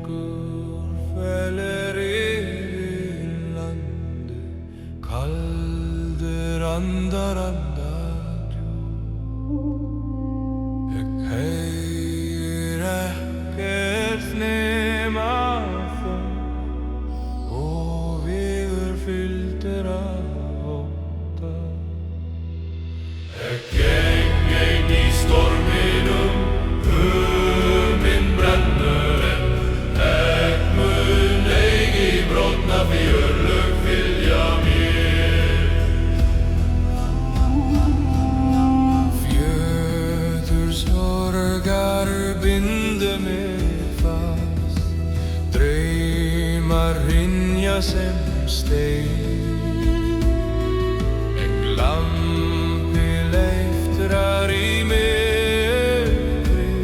myrkur feller yfir landi, kaldur andar andartjúp. Ég heyri ekkert nema þögn og vigur fylltur af ótta. Ég geng ein í storminum, hug minn brennur enn. Ég mun eigi brotna því örlög fylgja mér. Fjötursorgar binda mig fast, draumar hrynja sem stein. En glampi leiftrar í myrkri,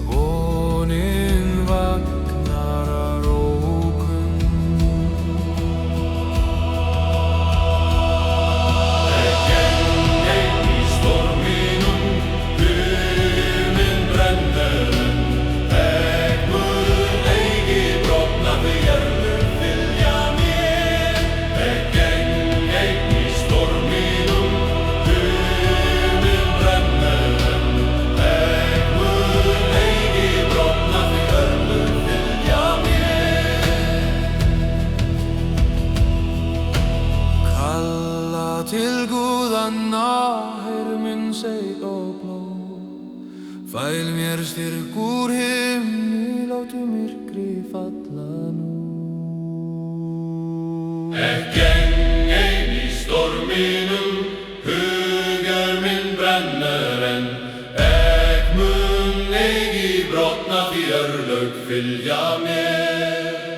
vonin vaknar að rókum. Ég geng ein í storminum, hug minn brennur enn. Ég mun eigi brotna því örlög fylgja mér. Ég geng ein í storminum, hug minn brennur enn. Ég mun eigi brotna því örlög fylgja mér. Kalla til guðanna, heyr minn seið og blóð. Fæl mér styrk úr himni, látu myrkri falla nú. Ég geng ein í storminum, hugur minn brennur enn. Ég mun eigi brotna því örlög fylgja mér.